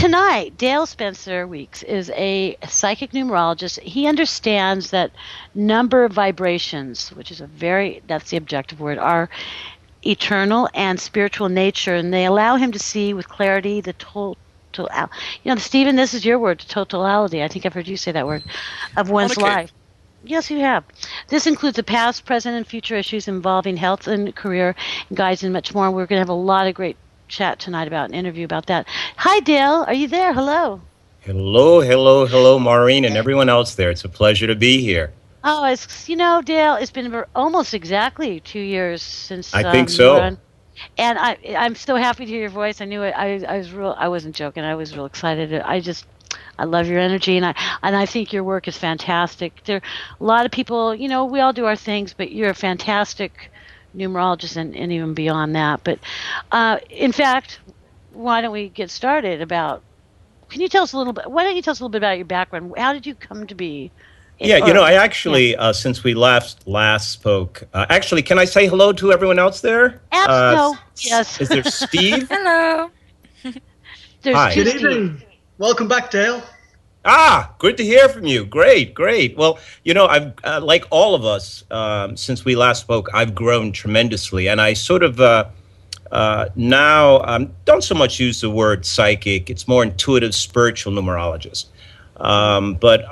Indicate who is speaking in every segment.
Speaker 1: tonight, Dale Spencer Weeks is a psychic numerologist. He understands that number vibrations, which is that's the objective word, are eternal and spiritual nature, and they allow him to see with clarity the total. Stephen, this is your word, totality. I think I've heard you say that word, of one's life. Yes, you have. This includes the past, present, and future issues involving health and career, guides, and much more. We're going to have a lot of great chat tonight about an interview about that. Hi, Dale. Are you there? Hello.
Speaker 2: Hello, Maureen, and everyone else there. It's a pleasure to be here.
Speaker 1: Oh, Dale, it's been almost exactly 2 years since
Speaker 2: I think so.
Speaker 1: And I'm so happy to hear your voice. I knew it. I wasn't joking. I was real excited. I love your energy, and I think your work is fantastic. There are a lot of people, we all do our things, but you're a fantastic numerologist and even beyond that. But in fact, why don't we get started why don't you tell us a little bit about your background? How did you come to be?
Speaker 2: I actually, since we last spoke, actually, can I say hello to everyone else there?
Speaker 1: No. Yes.
Speaker 2: Is there Steve?
Speaker 3: Hello.
Speaker 1: Hi.
Speaker 4: Good evening. Welcome back, Dale.
Speaker 2: Good to hear from you. Great. Well, I've like all of us, since we last spoke, I've grown tremendously, and I sort of now don't so much use the word psychic. It's more intuitive, spiritual numerologist. But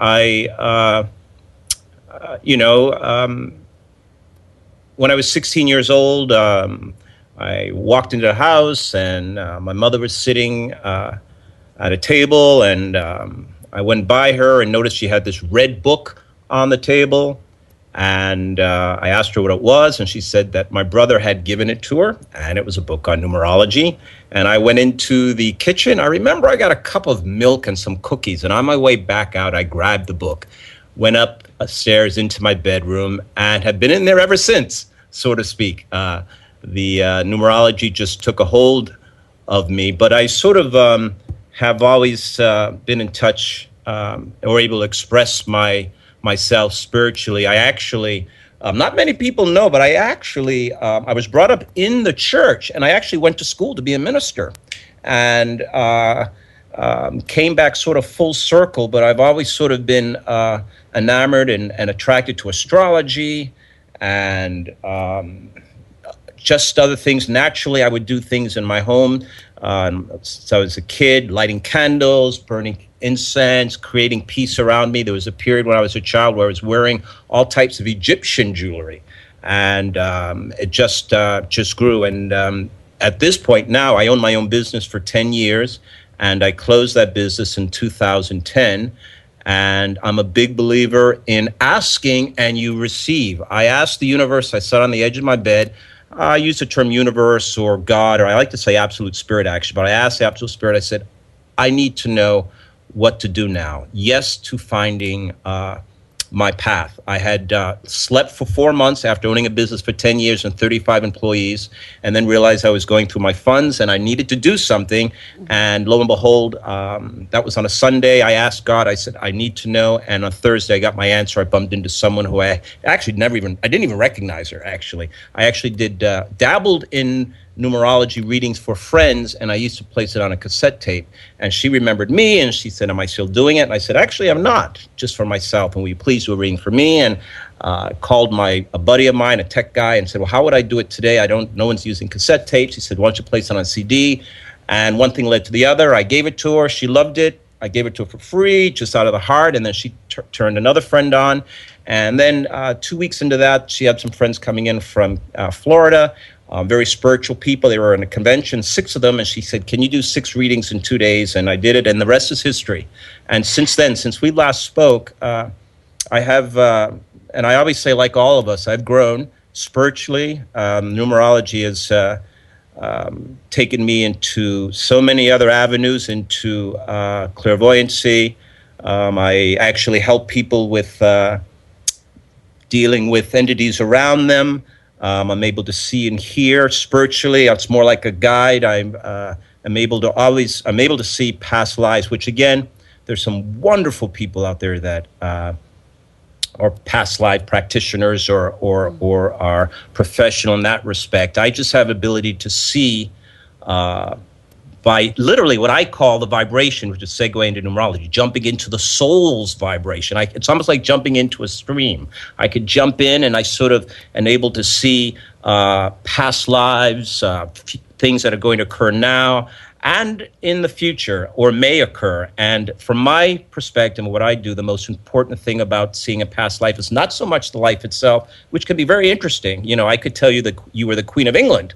Speaker 2: when I was 16 years old, I walked into the house, and my mother was sitting at a table, and I went by her and noticed she had this red book on the table. And I asked her what it was, and she said that my brother had given it to her, and it was a book on numerology. And I went into the kitchen. I remember I got a cup of milk and some cookies, and on my way back out, I grabbed the book, went upstairs into my bedroom, and have been in there ever since, so to speak. The numerology just took a hold of me, but I sort of have always been in touch or able to express myself spiritually. I actually, not many people know, but I was brought up in the church, and I actually went to school to be a minister, and came back sort of full circle, but I've always sort of been enamored and attracted to astrology and just other things. Naturally, I would do things in my home. So I was a kid, lighting candles, burning incense, creating peace around me. There was a period when I was a child where I was wearing all types of Egyptian jewelry, and it just grew. And at this point now, I own my own business for 10 years, and I closed that business in 2010. And I'm a big believer in asking and you receive. I asked the universe. I sat on the edge of my bed. I use the term universe or God, or I like to say absolute spirit, actually. But I asked the absolute spirit, I said, I need to know what to do now. Yes to finding my path. I had slept for 4 months after owning a business for 10 years and 35 employees, and then realized I was going through my funds and I needed to do something. And lo and behold, that was on a Sunday. I asked God, I said, I need to know. And on Thursday, I got my answer. I bumped into someone who I actually I didn't even recognize her, actually. I actually dabbled in numerology readings for friends, and I used to place it on a cassette tape. And she remembered me, and she said, am I still doing it? And I said, actually, I'm not, just for myself. And will you please do a reading for me? And called a buddy of mine, a tech guy, and said, well, how would I do it today? No one's using cassette tapes. He said, why don't you place it on a CD? And one thing led to the other. I gave it to her. She loved it. I gave it to her for free, just out of the heart. And then she turned another friend on. And then 2 weeks into that, she had some friends coming in from Florida. Very spiritual people. They were in a convention, 6 of them, and she said, can you do 6 readings in 2 days? And I did it, and the rest is history. And since then, since we last spoke, I have, and I always say, like all of us, I've grown spiritually. Numerology has taken me into so many other avenues, into clairvoyancy. I actually help people with dealing with entities around them. I'm able to see and hear spiritually. It's more like a guide. I'm able to see past lives, which again, there's some wonderful people out there that are past life practitioners or are professional in that respect. I just have ability to see by literally what I call the vibration, which is segue into numerology, jumping into the soul's vibration. It's almost like jumping into a stream. I could jump in and I sort of am able to see past lives, things that are going to occur now and in the future or may occur. And from my perspective, what I do, the most important thing about seeing a past life is not so much the life itself, which can be very interesting. You know, I could tell you that you were the Queen of England.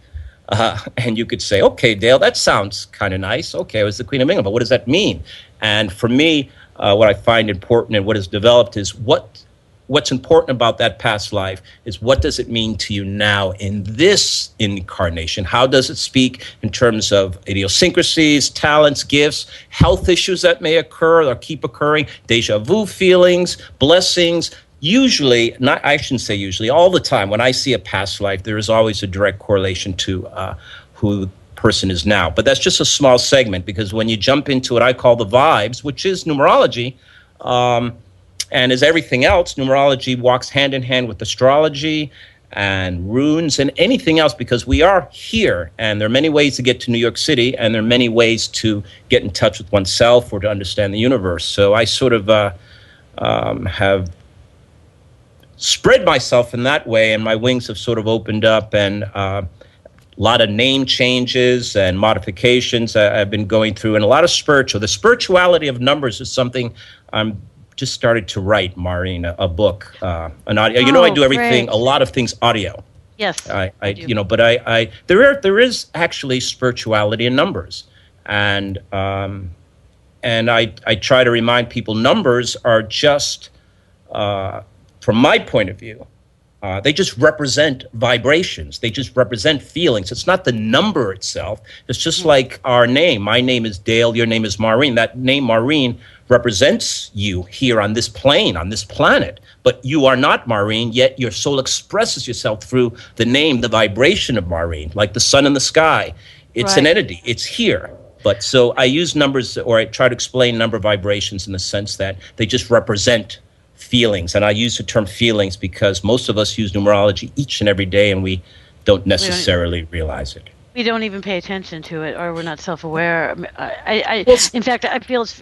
Speaker 2: And you could say, okay, Dale, that sounds kind of nice. Okay, I was the Queen of England, but what does that mean? And for me, what I find important and what has developed is what's important about that past life is what does it mean to you now in this incarnation? How does it speak in terms of idiosyncrasies, talents, gifts, health issues that may occur or keep occurring, deja vu feelings, blessings? Usually, not I shouldn't say usually, all the time when I see a past life, there is always a direct correlation to who the person is now. But that's just a small segment, because when you jump into what I call the vibes, which is numerology, and as everything else, numerology walks hand in hand with astrology and runes and anything else, because we are here. And there are many ways to get to New York City, and there are many ways to get in touch with oneself or to understand the universe. So I sort of have spread myself in that way, and my wings have sort of opened up, and a lot of name changes and modifications I've been going through, and a lot of the spirituality of numbers is something I'm just started to write, Maureen, a book, an audio. You know, I do everything,
Speaker 1: great.
Speaker 2: A lot of things audio.
Speaker 1: Yes,
Speaker 2: I do. You know, but there is actually spirituality in numbers, and I try to remind people numbers are just, from my point of view, they just represent vibrations. They just represent feelings. It's not the number itself. It's just like our name. My name is Dale. Your name is Maureen. That name, Maureen, represents you here on this plane, on this planet. But you are not Maureen, yet your soul expresses yourself through the name, the vibration of Maureen, like the sun in the sky. It's an entity. It's here. But so I use numbers, or I try to explain number vibrations in the sense that they just represent feelings. And I use the term feelings because most of us use numerology each and every day, and we don't necessarily realize it.
Speaker 1: We don't even pay attention to it, or we're not self-aware. In fact, I feel it's...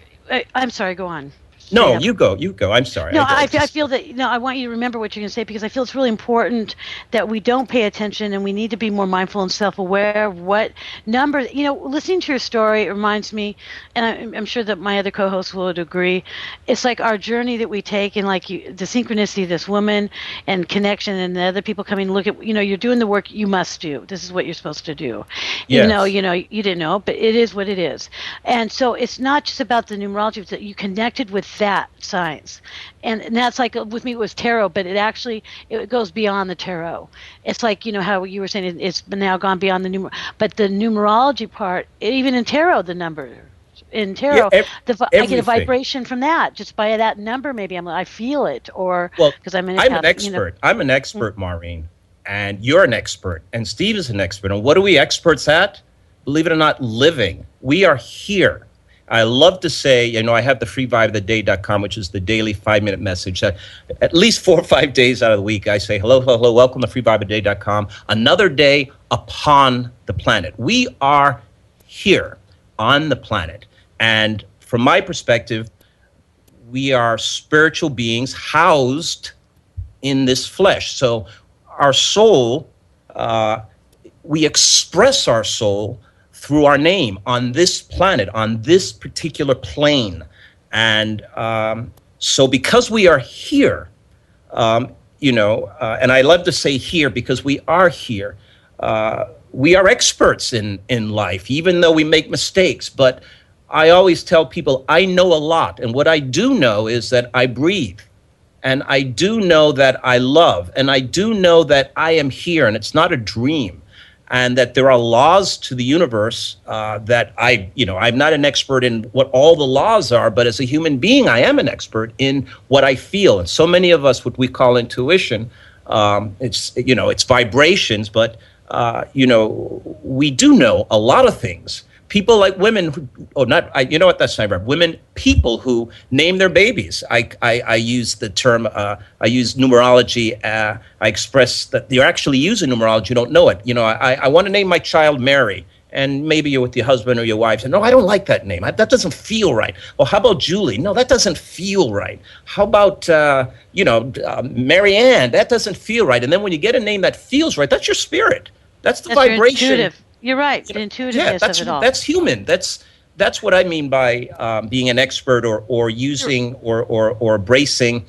Speaker 1: I'm sorry, go on.
Speaker 2: No, you go. I'm sorry.
Speaker 1: No, I feel that, I want you to remember what you're going to say, because I feel it's really important that we don't pay attention, and we need to be more mindful and self-aware of what numbers, listening to your story reminds me, and I'm sure that my other co-hosts would agree, it's like our journey that we take, and like the synchronicity of this woman and connection, and the other people coming, look at, you're doing the work you must do. This is what you're supposed to do.
Speaker 2: Yes.
Speaker 1: You didn't know, but it is what it is. And so it's not just about the numerology, it's that you connected with that science, and that's like with me it was tarot, but it goes beyond the tarot. It's like how you were saying it's now gone beyond the but the numerology part, even in tarot, the number in tarot, I get a vibration from that just by that number. Maybe I feel it, or because I'm an
Speaker 2: expert. I'm an expert, Maureen, and you're an expert, and Steve is an expert. And what are we experts at? Believe it or not, living. We are here. I love to say, I have the freevibeoftheday.com, which is the daily 5-minute message that at least 4 or 5 days out of the week, I say, hello, welcome to freevibeoftheday.com. Another day upon the planet. We are here on the planet. And from my perspective, we are spiritual beings housed in this flesh. So our soul, we express our soul through our name on this planet, on this particular plane. And so because we are here, and I love to say here because we are here, we are experts in life, even though we make mistakes. But I always tell people I know a lot. And what I do know is that I breathe. And I do know that I love. And I do know that I am here, and it's not a dream. And that there are laws to the universe that I'm not an expert in what all the laws are, but as a human being, I am an expert in what I feel. And so many of us, what we call intuition, it's vibrations, but, we do know a lot of things. People like women, that's not right. Women, people who name their babies. I use the term, I use numerology. I express that you're actually using numerology, you don't know it. I want to name my child Mary. and maybe you're with your husband or your wife, and no, I don't like that name. That doesn't feel right. Well, how about Julie? No, that doesn't feel right. How about Mary Ann? That doesn't feel right. And then when you get a name that feels right, that's your spirit. That's the
Speaker 1: That's your
Speaker 2: vibration.
Speaker 1: intuitive. You're right.
Speaker 2: You
Speaker 1: The
Speaker 2: know, yeah,
Speaker 1: intuitiveness of it all.
Speaker 2: that's human. That's what I mean by being an expert or using or embracing.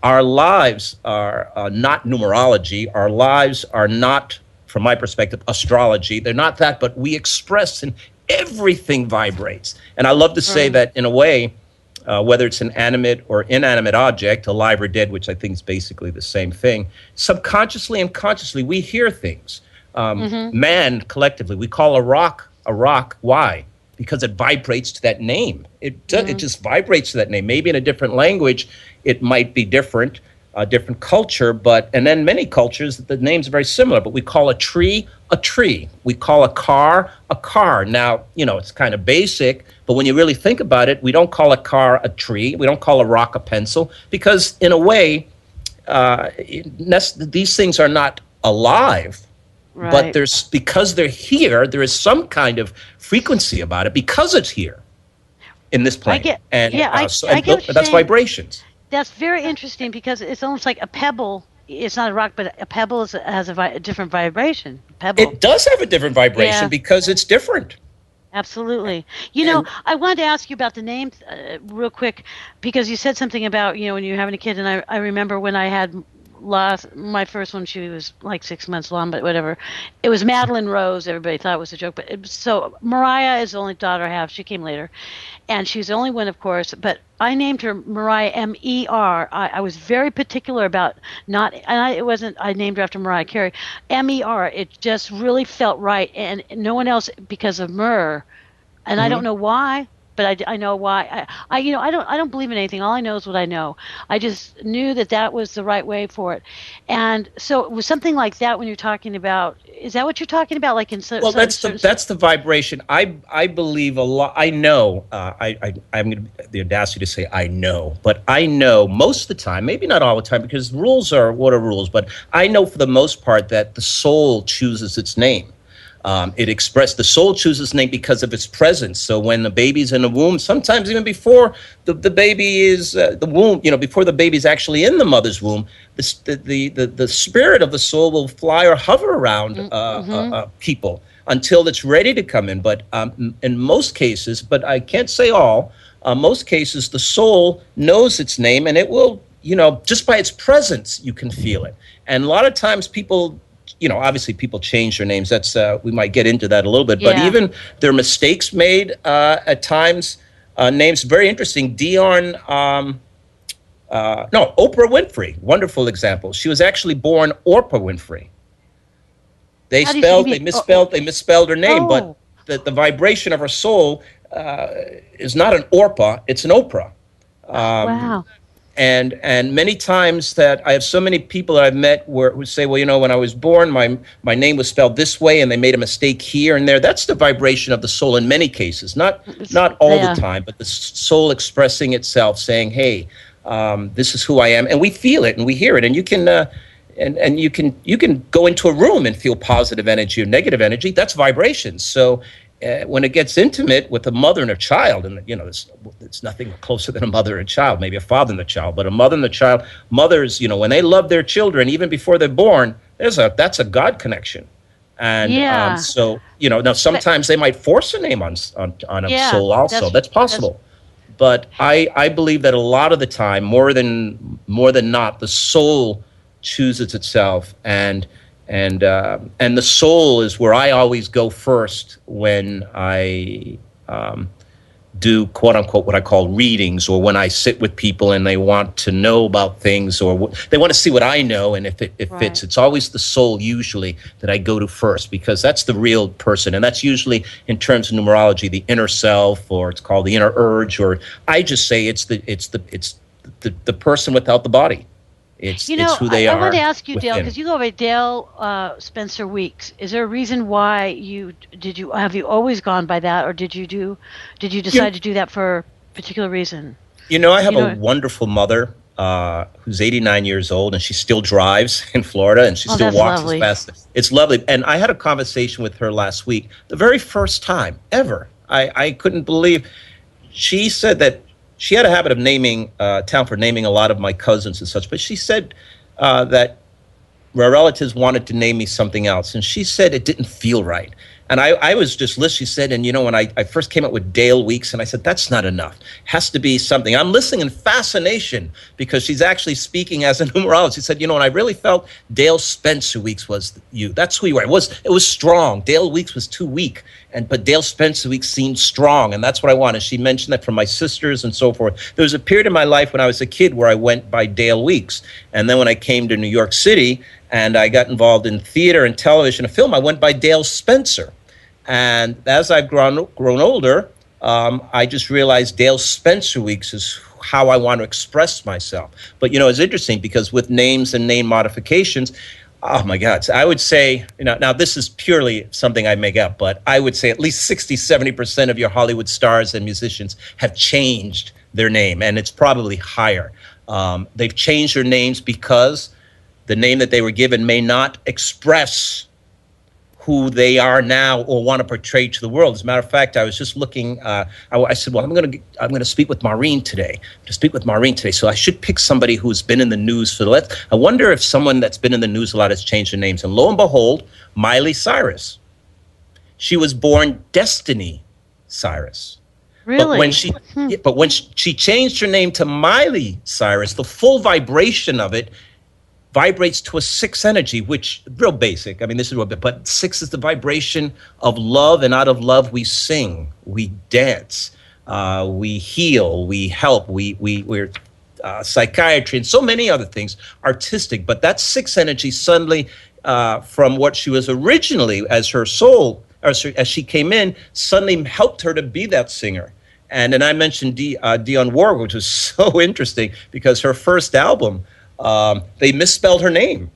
Speaker 2: Our lives are not numerology. Our lives are not, from my perspective, astrology. They're not that, but we express, and everything vibrates. And I love to say
Speaker 1: Right.
Speaker 2: that in a way, whether it's an animate or inanimate object, alive or dead, which I think is basically the same thing, subconsciously and consciously, we hear things. Man, collectively, we call a rock a rock. Why? Because it vibrates to that name. It just vibrates to that name. Maybe in a different language, it might be different, a different culture, and then many cultures, the names are very similar, but we call a tree a tree. We call a car a car. Now, it's kind of basic, but when you really think about it, we don't call a car a tree. We don't call a rock a pencil, because in a way, these things are not alive. But
Speaker 1: Right.
Speaker 2: because they're here, there is some kind of frequency about it because it's here in this
Speaker 1: I
Speaker 2: plane,
Speaker 1: get.
Speaker 2: and
Speaker 1: Yeah,
Speaker 2: so
Speaker 1: I
Speaker 2: and
Speaker 1: get what you're
Speaker 2: that's
Speaker 1: saying.
Speaker 2: vibrations.
Speaker 1: That's very interesting because it's almost like a pebble. It's not a rock, but a pebble has a different vibration. Pebble.
Speaker 2: It does have a different vibration
Speaker 1: Yeah.
Speaker 2: because it's different.
Speaker 1: Absolutely.
Speaker 2: And
Speaker 1: I wanted to ask you about the name real quick because you said something about, when you're having a kid, and I remember when I had lost my first one, she was like 6 months long, but whatever. It was Madeline Rose. Everybody thought it was a joke, but so Mariah is the only daughter I have. She came later, and she's the only one, of course. But I named her Mariah Mer. I was very particular about not, and it wasn't. I named her after Mariah Carey, Mer. It just really felt right, and no one else because of Myrrh, and I don't
Speaker 2: mhm.
Speaker 1: know why. But I know why. I don't believe in anything. All I know is what I know. I just knew that was the right way for it, and so it was something like that when you're talking about. Is that what you're talking about? Like in
Speaker 2: Well,
Speaker 1: some certain.
Speaker 2: that's the vibration. I believe a lot. I know. I'm going to the audacity to say I know, but I know most of the time, maybe not all the time, because rules are what are rules. But I know for the most part that the soul chooses its name. The soul chooses name because of its presence. So when the baby's in the womb, sometimes even before the baby is the womb, before the baby's actually in the mother's womb, the spirit of the soul will fly or hover around
Speaker 1: Mm-hmm.
Speaker 2: people until it's ready to come in. But in most cases, but I can't say all, most cases, the soul knows its name, and it will, just by its presence, you can feel it. And a lot of times people, obviously people change their names. That's we might get into that a little bit, but
Speaker 1: Yeah.
Speaker 2: even there are mistakes made at times. Names very interesting. No, Oprah Winfrey, wonderful example. She was actually born Orpah Winfrey.
Speaker 1: How do you say? You mean?
Speaker 2: They misspelled her name, but
Speaker 1: Oh.
Speaker 2: the vibration of her soul is not an Orpah, it's an Oprah.
Speaker 1: Wow.
Speaker 2: And many times that I have so many people that I've met who say, well, when I was born, my name was spelled this way, and they made a mistake here and there. That's the vibration of the soul in many cases, not all the
Speaker 1: Yeah.
Speaker 2: time, but the soul expressing itself, saying, hey, this is who I am, and we feel it and we hear it, and you can. And you can go into a room and feel positive energy or negative energy. That's vibrations. So when it gets intimate with a mother and a child, and it's nothing closer than a mother and a child, maybe a father and a child, but a mother and a child, mothers, when they love their children, even before they're born, that's a God connection. And
Speaker 1: Yeah.
Speaker 2: so, now
Speaker 1: But
Speaker 2: sometimes they might force a name on a
Speaker 1: yeah,
Speaker 2: soul also. That's
Speaker 1: that's
Speaker 2: possible. But I believe that a lot of the time, more than not, the soul chooses itself, and the soul is where I always go first when I do quote unquote what I call readings, or when I sit with people and they want to know about things, or they want to see what I know, and if it fits.
Speaker 1: right.
Speaker 2: It's always the soul usually that I go to first, because that's the real person, and that's usually, in terms of numerology, the inner self, or it's called the inner urge, or I just say it's the person without the body. It's who they
Speaker 1: I want to
Speaker 2: are
Speaker 1: ask you, Dale,
Speaker 2: within.
Speaker 1: because you go by Dale Spencer Weeks. Is there a reason why have you always gone by that, or did you
Speaker 2: You,
Speaker 1: decide to do that for a particular reason?
Speaker 2: I have
Speaker 1: You
Speaker 2: a
Speaker 1: know,
Speaker 2: wonderful mother. who's 89 years old, and she still drives in Florida, and she
Speaker 1: Oh,
Speaker 2: still
Speaker 1: that's
Speaker 2: walks as
Speaker 1: lovely.
Speaker 2: fast. It's lovely. And I had a conversation with her last week, the very first time ever. I couldn't believe. She said that she had a habit of naming town for naming a lot of my cousins and such, but she said that my relatives wanted to name me something else, and she said it didn't feel right. And I was just listening. She said, and when I first came up with Dale Weeks, and I said, that's not enough. It has to be something. I'm listening in fascination because she's actually speaking as a numerologist. She said, and I really felt Dale Spencer Weeks was you. That's who you were. It was strong. Dale Weeks was too weak, but Dale Spencer Weeks seemed strong, and that's what I wanted. She mentioned that from my sisters and so forth. There was a period in my life when I was a kid where I went by Dale Weeks, and then when I came to New York City and I got involved in theater and television and film, I went by Dale Spencer. And as I've grown older, I just realized Dale Spencer Weeks is how I want to express myself. But, it's interesting because with names and name modifications, oh my God, so I would say, now this is purely something I make up, but I would say at least 60-70% of your Hollywood stars and musicians have changed their name, and it's probably higher. They've changed their names because the name that they were given may not express who they are now or want to portray to the world. As a matter of fact, I was just looking. I said, "Well, I'm going to speak with Maureen today. So I should pick somebody who's been in the news for the last. I wonder if someone that's been in the news a lot has changed their names." And lo and behold, Miley Cyrus. She was born Destiny Cyrus.
Speaker 1: Really?
Speaker 2: But when she changed her name to Miley Cyrus, the full vibration of it vibrates to a 6 energy, which real basic. I mean, this is real bit, but 6 is the vibration of love, and out of love we sing, we dance, we heal, we help, we're psychiatry, and so many other things, artistic. But that 6 energy suddenly, from what she was originally as her soul, as she came in, suddenly helped her to be that singer. And then I mentioned Dionne Warwick, which was so interesting because her first album, they misspelled her name,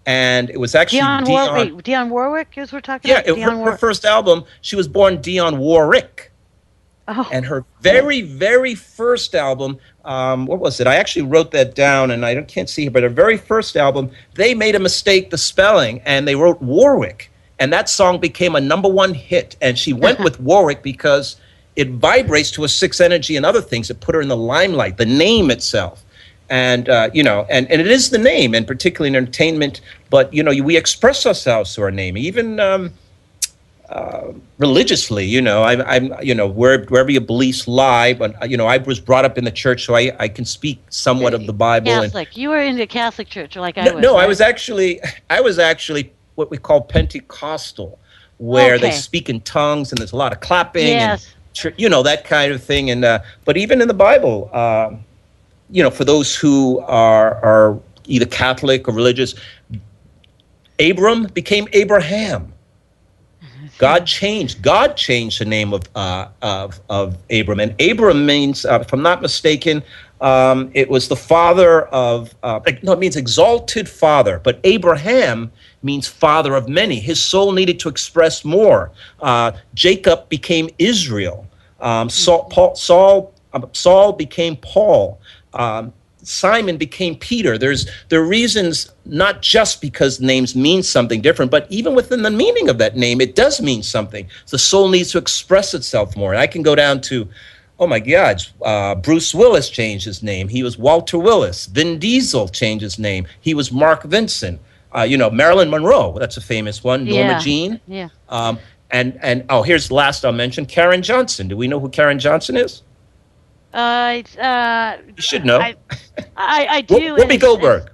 Speaker 2: and it was actually
Speaker 1: Dionne Warwick is we're talking about?
Speaker 2: Her first album, she was born Dionne Warwick.
Speaker 1: Oh.
Speaker 2: And her very, very first album, what was it? I actually wrote that down, and I can't see it, but her very first album, they made a mistake, the spelling, and they wrote Warwick. And that song became a #1 hit. And she went with Warwick because it vibrates to a 6 energy and other things that put her in the limelight, the name itself. And, and it is the name, and particularly in entertainment, but, we express ourselves through our name, even religiously, wherever your beliefs lie. But, I was brought up in the church, so I can speak somewhat of the Bible.
Speaker 1: Catholic. You were in the Catholic church like I was.
Speaker 2: No,
Speaker 1: right?
Speaker 2: I was actually what we call Pentecostal, where they speak in tongues and there's a lot of clapping.
Speaker 1: Yes.
Speaker 2: And, that kind of thing. And, but even in the Bible, for those who are either Catholic or religious, Abram became Abraham. God changed the name of Abram, and Abram means, if I'm not mistaken, it was the father of. It means exalted father, but Abraham means father of many. His soul needed to express more. Jacob became Israel. Saul became Paul. Simon became Peter. There are reasons, not just because names mean something different, but even within the meaning of that name, it does mean something. The soul needs to express itself more. And I can go down to, oh my God, Bruce Willis changed his name. He was Walter Willis. Vin Diesel changed his name. He was Mark Vincent. Marilyn Monroe, that's a famous one. Norma Jean.
Speaker 1: Yeah.
Speaker 2: And here's the last I'll mention, Karen Johnson. Do we know who Karen Johnson is? You should know.
Speaker 1: I do.
Speaker 2: Whoopi Goldberg.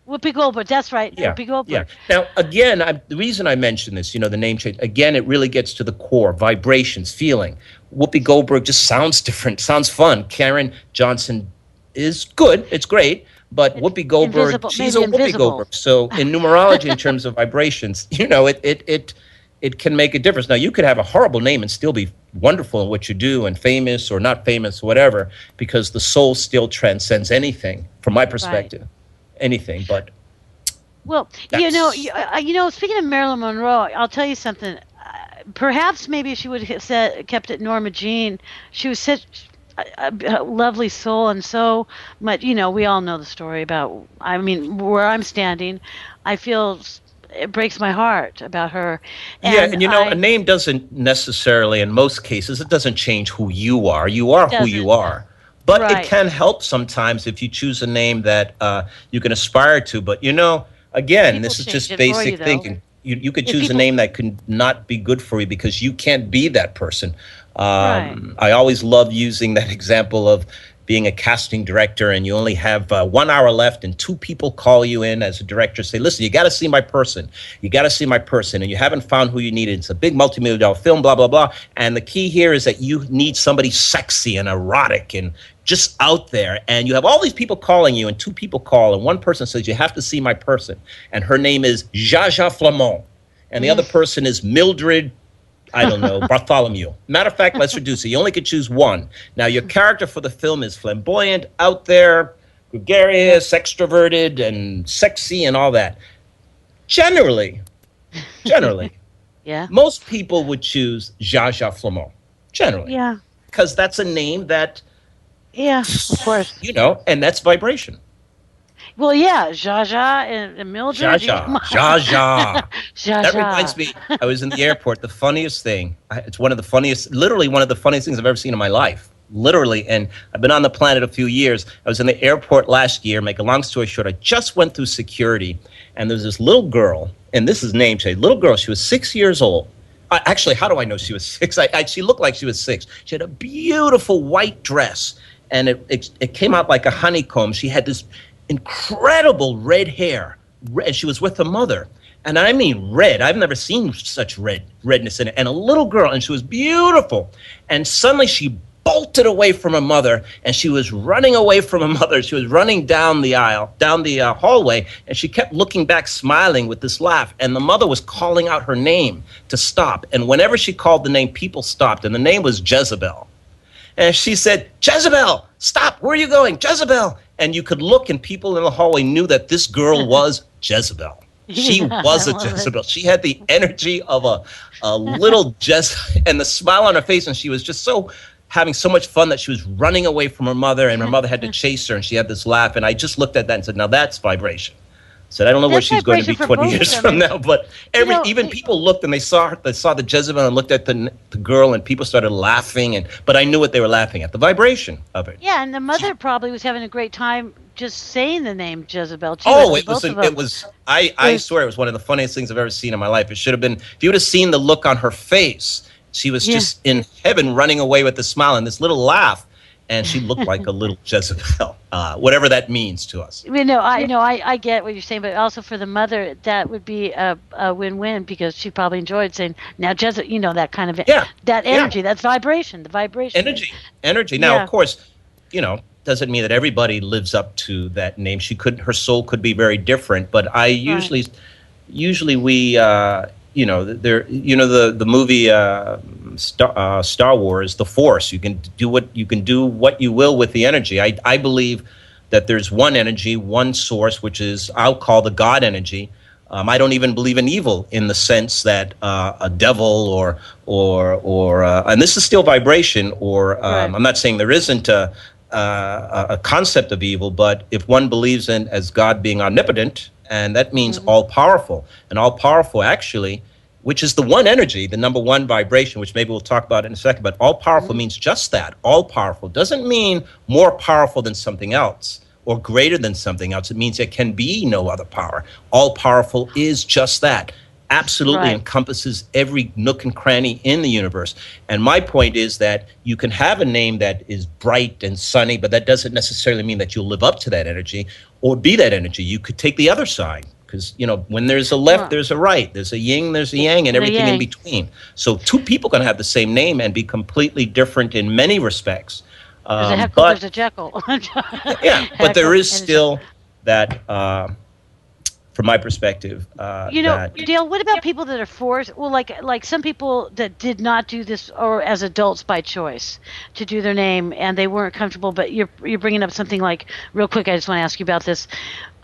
Speaker 1: Whoopi Goldberg, that's right.
Speaker 2: Yeah,
Speaker 1: Whoopi Goldberg.
Speaker 2: Yeah. Now, again, the reason I mention this, the name change, again, it really gets to the core, vibrations, feeling. Whoopi Goldberg just sounds different, sounds fun. Karen Johnson is good, it's great, but Whoopi Goldberg, she's a Whoopi Goldberg. So in numerology, in terms of vibrations, it can make a difference. Now, you could have a horrible name and still be wonderful in what you do and famous or not famous, whatever, because the soul still transcends anything, from my perspective. Right. Anything, but...
Speaker 1: Well, speaking of Marilyn Monroe, I'll tell you something. Perhaps maybe she would have kept it Norma Jean. She was such... a lovely soul, and so much. We all know the story about. I mean, where I'm standing, I feel it breaks my heart about her,
Speaker 2: Yeah,
Speaker 1: and
Speaker 2: and a
Speaker 1: I
Speaker 2: name doesn't necessarily, in most cases, it doesn't change who you are. You are who you
Speaker 1: doesn't
Speaker 2: are. But it
Speaker 1: right.
Speaker 2: can help sometimes if you choose a name that you can aspire to. But again,
Speaker 1: People
Speaker 2: this is
Speaker 1: change
Speaker 2: just
Speaker 1: it for you,
Speaker 2: basic
Speaker 1: though.
Speaker 2: thinking. You could
Speaker 1: If
Speaker 2: choose a
Speaker 1: people
Speaker 2: name that could not be good for you because you can't be that person.
Speaker 1: right,
Speaker 2: I always love using that example of being a casting director and you only have 1 hour left and two people call you in as a director, say, listen, you got to see my person. You got to see my person. And you haven't found who you need. It's a big multi-million dollar film, blah, blah, blah. And the key here is that you need somebody sexy and erotic and just out there. And you have all these people calling you and two people call. And one person says, you have to see my person. And her name is Jaja Flamand. And the other person is Mildred, I don't know, Bartholomew. Matter of fact, let's reduce it. You only could choose one. Now, your character for the film is flamboyant, out there,
Speaker 1: yeah,
Speaker 2: gregarious, extroverted, and sexy, and all that. Generally, generally,
Speaker 1: yeah,
Speaker 2: most people would choose Jaja Flamand. Generally,
Speaker 1: yeah,
Speaker 2: because that's a name that,
Speaker 1: yeah. Of course.
Speaker 2: and that's vibration.
Speaker 1: Well, yeah, Jaja and Mildred. Come
Speaker 2: Jaja,
Speaker 1: on,
Speaker 2: Jaja. That reminds
Speaker 1: Jaja.
Speaker 2: me, I was in the airport. The funniest thing, it's one of the funniest, literally one of the funniest things I've ever seen in my life. Literally. And I've been on the planet a few years. I was in the airport last year. Make a long story short, I just went through security. And there was this little girl, and this is name change, little girl. She was 6 years old. Actually, how do I know she was six? She looked like she was six. She had a beautiful white dress, and it came out like a honeycomb. She had this incredible red hair, and she was with her mother. And I mean red. I've never seen such redness in it. And a little girl, and she was beautiful. And suddenly she bolted away from her mother, and she was running away from her mother. She was running down the aisle, down the hallway, and she kept looking back, smiling with this laugh. And the mother was calling out her name to stop. And whenever she called the name, people stopped. And the name was Jezebel. And she said, Jezebel, stop, where are you going? Jezebel. And you could look, and people in the hallway knew that this girl was Jezebel. She
Speaker 1: Yeah, I
Speaker 2: was a
Speaker 1: love it.
Speaker 2: Jezebel. She had the energy of a little Jezebel and the smile on her face. And she was just so having so much fun that she was running away from her mother, and her mother had to chase her. And she had this laugh. And I just looked at that and said, now that's vibration. Said, I don't know where
Speaker 1: That's
Speaker 2: she's going to
Speaker 1: vibration
Speaker 2: be
Speaker 1: for
Speaker 2: 20
Speaker 1: both of
Speaker 2: years
Speaker 1: them.
Speaker 2: from now, but
Speaker 1: You know,
Speaker 2: even people looked and they saw the Jezebel and looked at the girl, and people started laughing, but I knew what they were laughing at, the vibration of it.
Speaker 1: yeah, and the mother probably was having a great time just saying the name Jezebel too. I
Speaker 2: Oh,
Speaker 1: think both of
Speaker 2: it
Speaker 1: them.
Speaker 2: was,
Speaker 1: It
Speaker 2: I
Speaker 1: was,
Speaker 2: swear it was one of the funniest things I've ever seen in my life. It should have been, if you would have seen the look on her face, she was
Speaker 1: yeah.
Speaker 2: just in heaven running away with a smile and this little laugh. And she looked like a little Jezebel, whatever that means to us.
Speaker 1: I mean, no, I know, I get what you're saying, but also for the mother, that would be a win-win because she probably enjoyed saying, "Now, Jezebel," that kind of
Speaker 2: Yeah,
Speaker 1: that
Speaker 2: yeah.
Speaker 1: energy, that's vibration, the vibration.
Speaker 2: Energy. Now, of
Speaker 1: Yeah,
Speaker 2: course, doesn't mean that everybody lives up to that name. Her soul could be very different, but I
Speaker 1: right.
Speaker 2: usually we, there, the movie Star Wars, the Force. You can do what you will with the energy. I believe that there's one energy, one source, which is I'll call the God energy. I don't even believe in evil in the sense that a devil and this is still vibration. Or
Speaker 1: Right.
Speaker 2: I'm not saying there isn't a concept of evil, but if one believes in as God being omnipotent, and that means
Speaker 1: Hmm.
Speaker 2: all powerful, and all powerful actually, which is the one energy, the number one vibration, which maybe we'll talk about in a second. But all powerful
Speaker 1: Hmm.
Speaker 2: means just that. All powerful doesn't mean more powerful than something else or greater than something else. It means there can be no other power. All powerful is just that. Absolutely
Speaker 1: Right.
Speaker 2: encompasses every nook and cranny in the universe. And my point is that you can have a name that is bright and sunny, but that doesn't necessarily mean that you'll live up to that energy or be that energy. You could take the other side. Because, when there's a left,
Speaker 1: Huh.
Speaker 2: there's a right. There's a yin, there's a yang, and
Speaker 1: And a
Speaker 2: everything in
Speaker 1: yang.
Speaker 2: between. So two people can have the same name and be completely different in many respects.
Speaker 1: There's a heckle,
Speaker 2: But
Speaker 1: there's a Jekyll.
Speaker 2: yeah, but
Speaker 1: Heckle
Speaker 2: there is
Speaker 1: and a Jekyll.
Speaker 2: still that, from my perspective, that
Speaker 1: Dale, what about people that are forced? Well, like some people that did not do this or as adults by choice to do their name and they weren't comfortable. But you're bringing up something like real quick. I just want to ask you about this.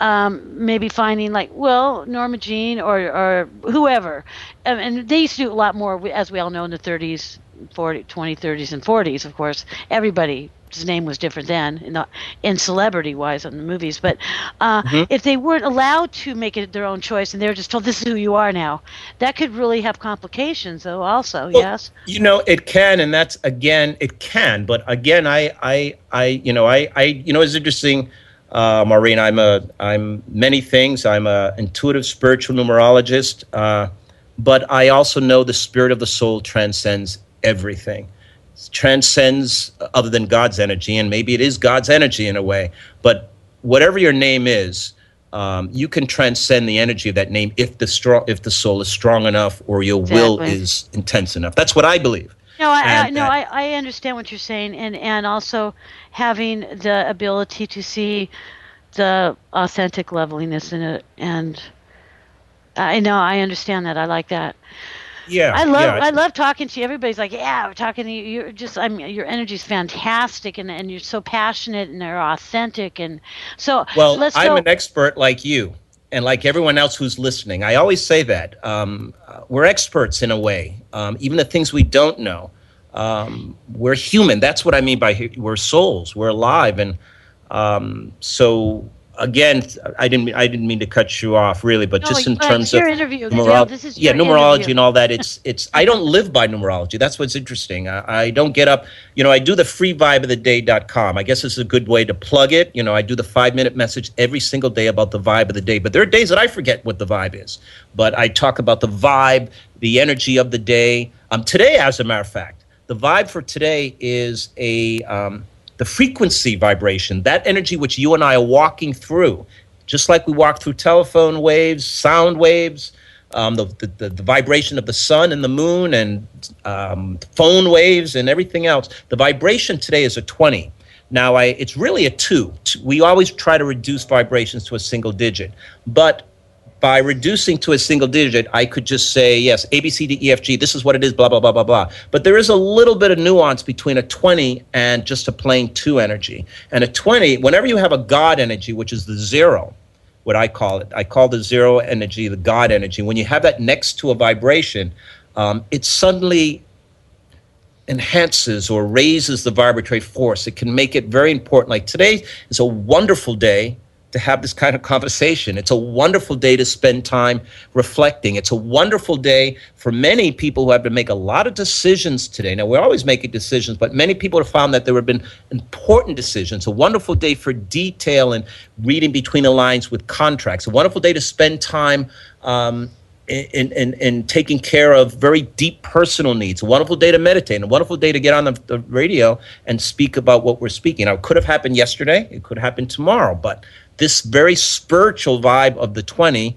Speaker 1: Maybe finding Norma Jean or whoever, and they used to do a lot more as we all know in the 30s. 40, 20, 30s, and 40s, of course. Everybody's name was different then in celebrity-wise in the movies. But
Speaker 2: Mhm.
Speaker 1: if they weren't allowed to make it their own choice and they were just told, this is who you are now, that could really have complications, though, also,
Speaker 2: Well,
Speaker 1: yes?
Speaker 2: it can, and that's again, it can. But again, it's interesting, Maureen. I'm many things. I'm a intuitive spiritual numerologist, but I also know the spirit of the soul transcends everything. Transcends other than God's energy, and maybe it is God's energy in a way. But whatever your name is, you can transcend the energy of that name if the soul is strong enough or your will
Speaker 1: Exactly.
Speaker 2: is intense enough. That's what I believe.
Speaker 1: No,
Speaker 2: And
Speaker 1: I understand what you're saying, and also having the ability to see the authentic loveliness in it, and I know I understand that. I like that.
Speaker 2: yeah, yeah,
Speaker 1: I love talking to you. Everybody's like, yeah, we're talking to you. Your energy's fantastic, and you're so passionate and they're authentic, and so
Speaker 2: well,
Speaker 1: let's
Speaker 2: I'm
Speaker 1: go.
Speaker 2: an expert like you and like everyone else who's listening. I always say that we're experts in a way, even the things we don't know. We're human. That's what I mean by we're souls. We're alive, and so again, I didn't mean to cut you off really, but
Speaker 1: No,
Speaker 2: just in
Speaker 1: it's
Speaker 2: terms
Speaker 1: your
Speaker 2: of
Speaker 1: interview, Dale. This is
Speaker 2: yeah,
Speaker 1: your
Speaker 2: numerology
Speaker 1: interview.
Speaker 2: and all that. It's I don't live by numerology. That's what's interesting. I don't get up. I do the freevibeoftheday.com. I guess it's a good way to plug it. I do the 5-minute message every single day about the vibe of the day. But there are days that I forget what the vibe is. But I talk about the vibe, the energy of the day. Today, as a matter of fact, the vibe for today is the frequency vibration, that energy which you and I are walking through, just like we walk through telephone waves, sound waves, the vibration of the sun and the moon, and phone waves and everything else. The vibration today is a 20. Now, it's really a 2. We always try to reduce vibrations to a single digit, but by reducing to a single digit, I could just say, yes, A, B, C, D, E, F, G, this is what it is, blah, blah, blah, blah, blah. But there is a little bit of nuance between a 20 and just a plain 2 energy. And a 20, whenever you have a God energy, which is the 0, what I call it, I call the 0 energy the God energy. When you have that next to a vibration, it suddenly enhances or raises the vibratory force. It can make it very important. Like today is a wonderful day to have this kind of conversation. It's a wonderful day to spend time reflecting. It's a wonderful day for many people who have to make a lot of decisions today. Now, we're always making decisions, but many people have found that there have been important decisions. A wonderful day for detail and reading between the lines with contracts. A wonderful day to spend time in taking care of very deep personal needs. A wonderful day to meditate, and a wonderful day to get on the radio and speak about what we're speaking. Now, it could have happened yesterday. It could happen tomorrow, but this very spiritual vibe of the 20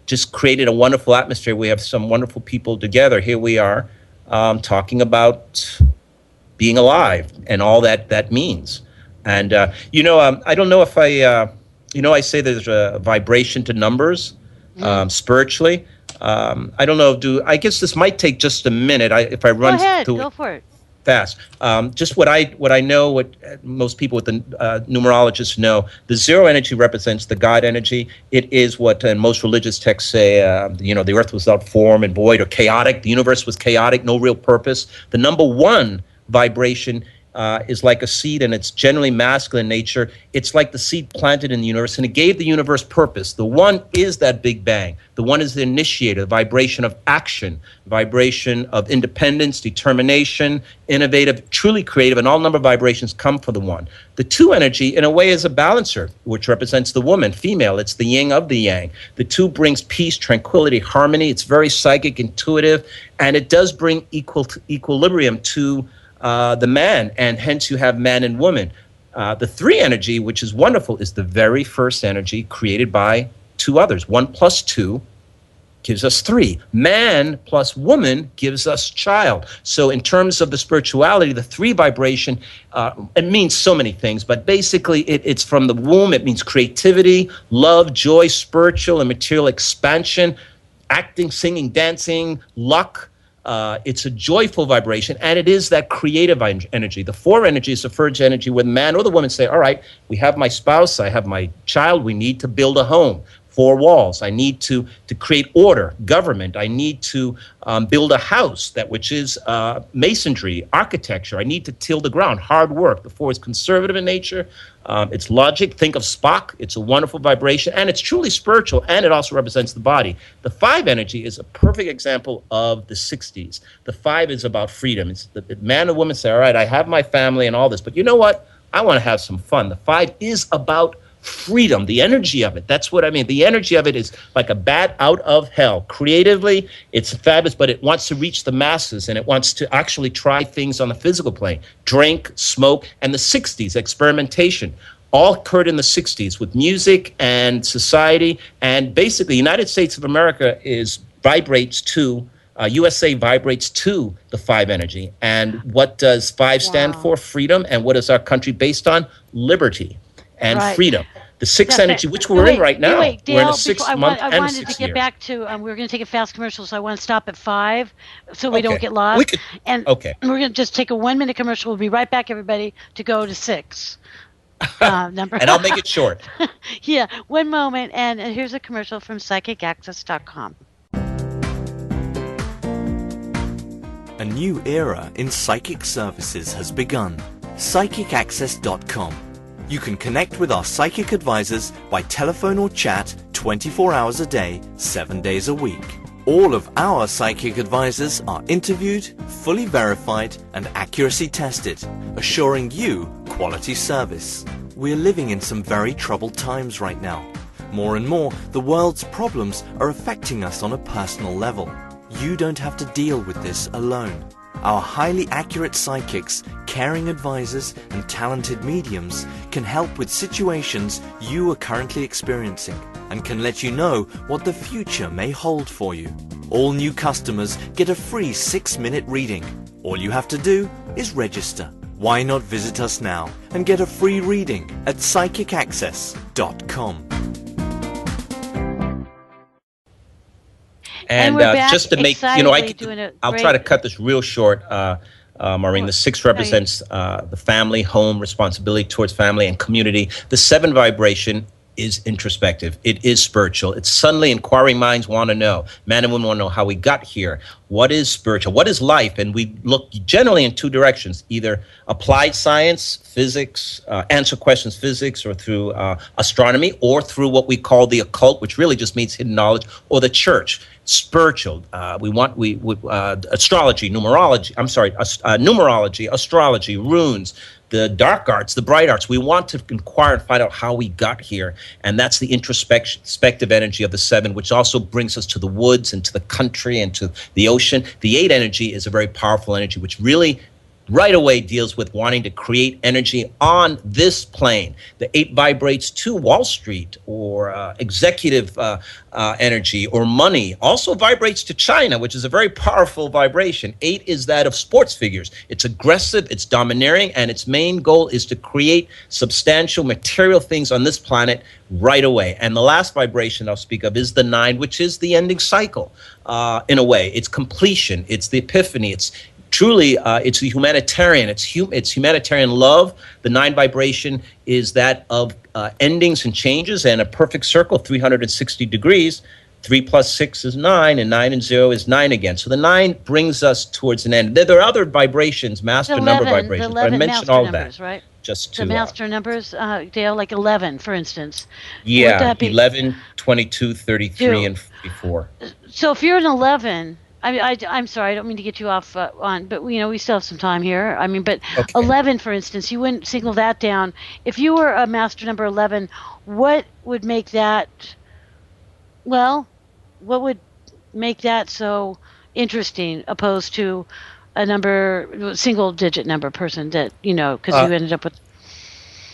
Speaker 2: just created a wonderful atmosphere. We have some wonderful people together. Here we are talking about being alive and all that means. And, I don't know if I say there's a vibration to numbers spiritually. I don't know. I guess this might take just a minute if I
Speaker 1: Go
Speaker 2: run
Speaker 1: ahead,
Speaker 2: through
Speaker 1: go for it.
Speaker 2: fast. Just what I know, what most people with the numerologists know, the 0 energy represents the God energy. It is what most religious texts say, the earth was without form and void or chaotic. The universe was chaotic, no real purpose. The number 1 vibration is like a seed, and it's generally masculine in nature. It's like the seed planted in the universe, and it gave the universe purpose. The 1 is that big bang. The 1 is the initiator, the vibration of action, vibration of independence, determination, innovative, truly creative, and all number vibrations come for the 1. The 2 energy, in a way, is a balancer, which represents the woman, female. It's the yin of the yang. The 2 brings peace, tranquility, harmony. It's very psychic, intuitive, and it does bring equilibrium to the man, and hence you have man and woman. The 3 energy, which is wonderful, is the very first energy created by 2 others. 1 plus 2 gives us 3. Man plus woman gives us child. So in terms of the spirituality, the 3 vibration, it means so many things, but basically it's from the womb. It means creativity, love, joy, spiritual and material expansion, acting, singing, dancing, luck. It's a joyful vibration, and it is that creative energy. The 4 energy is the first energy where the man or the woman say, all right, we have my spouse, I have my child, we need to build a home. four walls. I need to create order, government. I need to build a house, that which is masonry, architecture. I need to till the ground, hard work. The four is conservative in nature. It's logic. Think of Spock. It's a wonderful vibration, and it's truly spiritual, and it also represents the body. The five energy is a perfect example of the 60s. The five is about freedom. It's the man and woman say, all right, I have my family and all this, but you know what? I want to have some fun. The five is about freedom, the energy of it. That's what I mean. The energy of it is like a bat out of hell. Creatively, it's fabulous, but it wants to reach the masses, and it wants to actually try things on the physical plane. Drink, smoke, and the 60s, experimentation. All occurred in the 60s with music and society. And basically, the United States of America vibrates to USA vibrates to the five energy. And what does five stand for? Freedom. And what is our country based on? Liberty and freedom. The sixth energy, which we're in right now.
Speaker 1: Dale,
Speaker 2: we're in a 6 month
Speaker 1: I
Speaker 2: and a
Speaker 1: wanted
Speaker 2: 6
Speaker 1: to get
Speaker 2: year.
Speaker 1: back to, we were going to take a fast commercial, so I want to stop at 5 so we don't get lost. And we're going to just take a 1-minute commercial. We'll be right back, everybody, to go to 6. Number.
Speaker 2: And I'll make it short.
Speaker 1: Yeah, one moment. And here's a commercial from psychicaccess.com.
Speaker 3: A new era in psychic services has begun. Psychicaccess.com. You can connect with our psychic advisors by telephone or chat 24 hours a day, 7 days a week. All of our psychic advisors are interviewed, fully verified, and accuracy tested, assuring you quality service. We're living in some very troubled times right now. More and more, the world's problems are affecting us on a personal level. You don't have to deal with this alone. Our highly accurate psychics, caring advisors, and talented mediums can help with situations you are currently experiencing and can let you know what the future may hold for you. All new customers get a free 6-minute reading. All you have to do is register. Why not visit us now and get a free reading at psychicaccess.com.
Speaker 2: And just to make, I'll try to cut this real short, Maureen. The 6 represents the family, home, responsibility towards family and community. The 7 vibration is introspective. It is spiritual. It's suddenly inquiring minds want to know. Man and woman want to know how we got here. What is spiritual? What is life? And we look generally in 2 directions, either applied science, physics, answer questions physics, or through astronomy, or through what we call the occult, which really just means hidden knowledge, or the church. Spiritual. Astrology, numerology, astrology, runes, the dark arts, the bright arts. We want to inquire and find out how we got here. And that's the introspective energy of the 7, which also brings us to the woods and to the country and to the ocean. The 8 energy is a very powerful energy, which really right away deals with wanting to create energy on this plane. The 8 vibrates to Wall Street or executive energy or money. Also vibrates to China, which is a very powerful vibration. 8 is that of sports figures. It's aggressive, it's domineering, and its main goal is to create substantial material things on this planet right away. And the last vibration I'll speak of is the 9, which is the ending cycle. In a way, it's completion, it's the epiphany, it's truly, it's the humanitarian. It's humanitarian love. The 9 vibration is that of endings and changes, and a perfect circle, 360 degrees. 3 plus 6 is 9, and 9 and 0 is 9 again. So the 9 brings us towards an end. There are other vibrations, master number vibrations, but I mentioned all
Speaker 1: numbers,
Speaker 2: that.
Speaker 1: Right?
Speaker 2: Just to,
Speaker 1: the master numbers, Dale, like 11, for instance.
Speaker 2: Yeah,
Speaker 1: Would that be
Speaker 2: 11, 22, 33, and 44.
Speaker 1: So if you're an 11... I'm sorry, I don't mean to get you off on, but we still have some time here. But okay. 11, for instance, you wouldn't single that down. If you were a master number 11, what would make that? Well, what would make that so interesting, opposed to a single-digit number person that because you ended up with.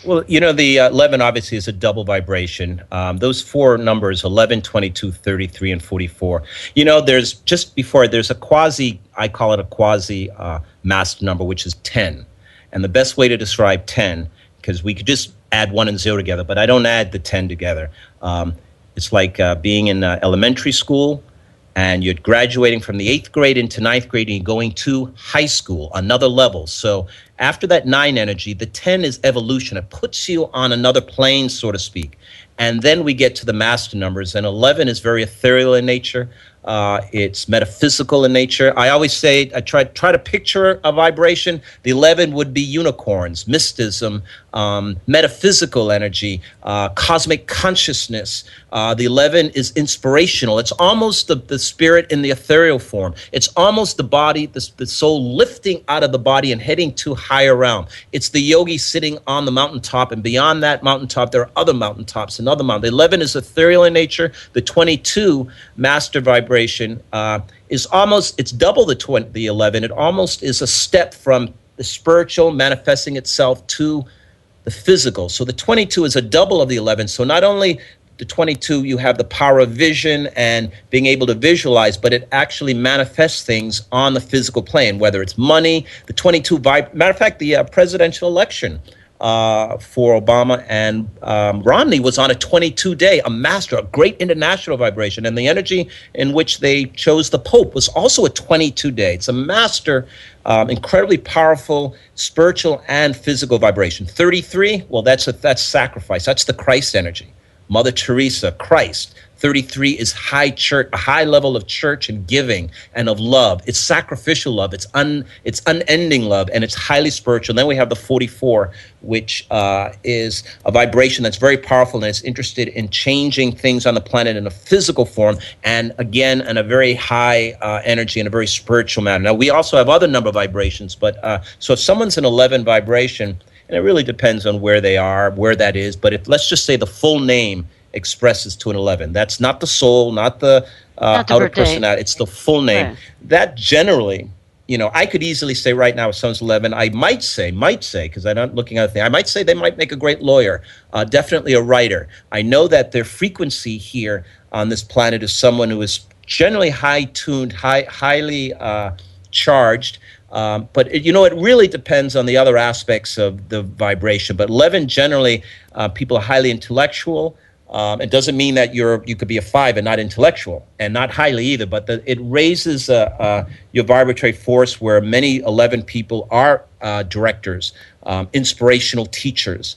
Speaker 2: Well, the 11 obviously is a double vibration. Those 4 numbers, 11, 22, 33, and 44. There's a quasi, I call it a quasi master number, which is 10. And the best way to describe 10, because we could just add 1 and 0 together, but I don't add the 10 together. It's like being in elementary school, and you're graduating from the 8th grade into 9th grade, and you're going to high school, another level. So After that 9 energy, the 10 is evolution. It puts you on another plane, so to speak. And then we get to the master numbers, and 11 is very ethereal in nature. It's metaphysical in nature. I always say, I try to picture a vibration. The 11 would be unicorns, mysticism, metaphysical energy, cosmic consciousness. The 11 is inspirational. It's almost the spirit in the ethereal form. It's almost the body, the soul lifting out of the body and heading to higher realm. It's the yogi sitting on the mountaintop, and beyond that mountaintop, there are other mountaintops and other mountains. The 11 is ethereal in nature. The 22, master vibration, is almost, it's double the 11. It almost is a step from the spiritual manifesting itself to the physical. So the 22 is a double of the 11. So not only the 22, you have the power of vision and being able to visualize, but it actually manifests things on the physical plane, whether it's money. The 22 matter of fact, the presidential election for Obama and Romney was on a 22-day, a master, a great international vibration. And the energy in which they chose the Pope was also a 22-day. It's a master, incredibly powerful spiritual and physical vibration. 33, well, that's sacrifice. That's the Christ energy. Mother Teresa, Christ. 33 is high church, a high level of church and giving and of love. It's sacrificial love. It's unending love, and it's highly spiritual. And then we have the 44, which is a vibration that's very powerful and is interested in changing things on the planet in a physical form, and again, in a very high energy and a very spiritual manner. Now, we also have other number vibrations, but so if someone's an 11 vibration, and it really depends on where they are, where that is, but if, let's just say, the full name expresses to an 11. That's not the soul, not the outer personality. It's the full name. Right. That generally, I could easily say right now, if someone's 11, I might say, because I'm not looking at the thing, I might say they might make a great lawyer, definitely a writer. I know that their frequency here on this planet is someone who is generally high-tuned, highly charged. But it really depends on the other aspects of the vibration. But 11, generally, people are highly intellectual. It doesn't mean that you could be a 5 and not intellectual, and not highly either, but it raises your vibratory force, where many 11 people are directors, inspirational teachers,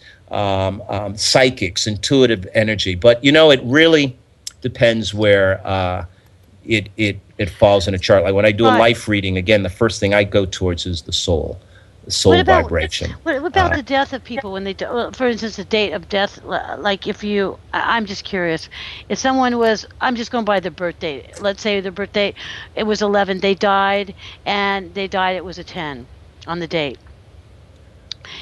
Speaker 2: psychics, intuitive energy. But, it really depends where it falls in a chart. Like when I do a life reading, again, the first thing I go towards is the soul vibration.
Speaker 1: What about the death of people when they do, for instance, the date of death? Like I'm just curious, if someone was, I'm just going by the birth date. Let's say the birth date, it was 11, they died, it was a 10 on the date.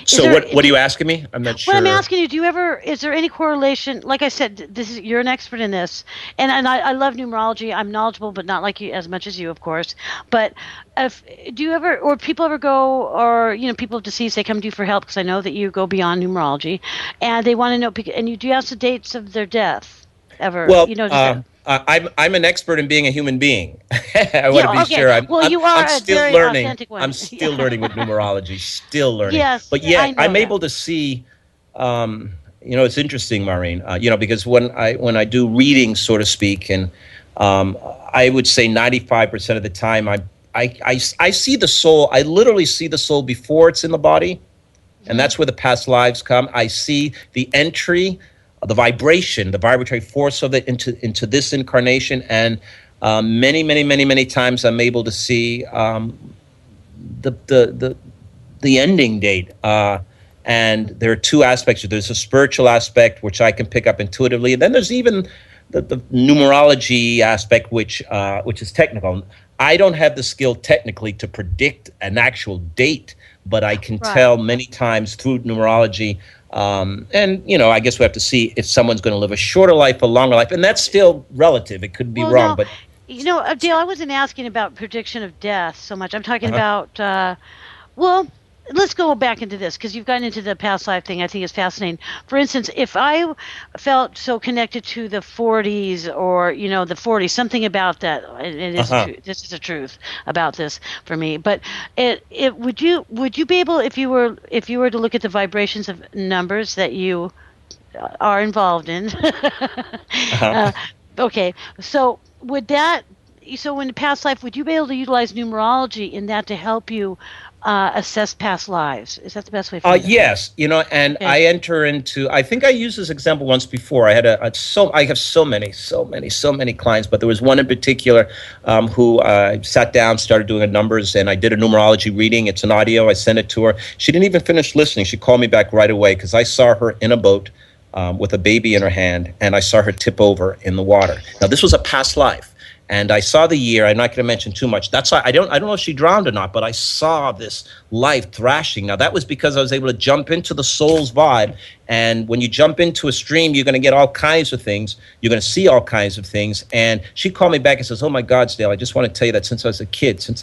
Speaker 2: So what are you asking me? I'm not sure.
Speaker 1: What I'm asking you, is there any correlation? Like I said, you're an expert in this, and I love numerology. I'm knowledgeable, but not like you, as much as you, of course. But do you ever, or people ever go, or people deceased, they come to you for help, because I know that you go beyond numerology, and they want to know, and do you ask the dates of their death ever?
Speaker 2: Well, I'm an expert in being a human being. I want to be sure. I'm still learning. I'm still learning with numerology. Still learning. Yes, but I'm able to see. It's interesting, Maureen. Because when I do readings, so to speak, and I would say 95% of the time, I see the soul. I literally see the soul before it's in the body, and that's where the past lives come. I see the entry, the vibration, the vibratory force of it into this incarnation, and many times I'm able to see the ending date. And there are two aspects. There's a spiritual aspect, which I can pick up intuitively, and then there's even the numerology aspect, which is technical. I don't have the skill technically to predict an actual date, but I can tell many times through numerology. I guess we have to see if someone's going to live a shorter life, a longer life, and that's still relative. It could be wrong, but
Speaker 1: Dale, I wasn't asking about prediction of death so much. I'm talking about let's go back into this, because you've gotten into the past life thing. I think is fascinating. For instance, if I felt so connected to the 40s, or the 40s, something about that, this is the truth about this for me. But would you be able, if you were to look at the vibrations of numbers that you are involved in? Okay, so in the past life, would you be able to utilize numerology in that to help you assess past lives. Is that the best way for me to put it?
Speaker 2: Yes, and
Speaker 1: Okay.
Speaker 2: I enter into. I think I used this example once before. I had I have so many clients, but there was one in particular who sat down, started doing the numbers, and I did a numerology reading. It's an audio. I sent it to her. She didn't even finish listening. She called me back right away because I saw her in a boat with a baby in her hand, and I saw her tip over in the water. Now, this was a past life. And I saw the year. I'm not going to mention too much. That's why I don't know if she drowned or not, but I saw this life thrashing. Now that was because I was able to jump into the soul's vibe. And when you jump into a stream, you're going to get all kinds of things. You're going to see all kinds of things. And she called me back and says, "Oh my God, Dale, I just want to tell you that since I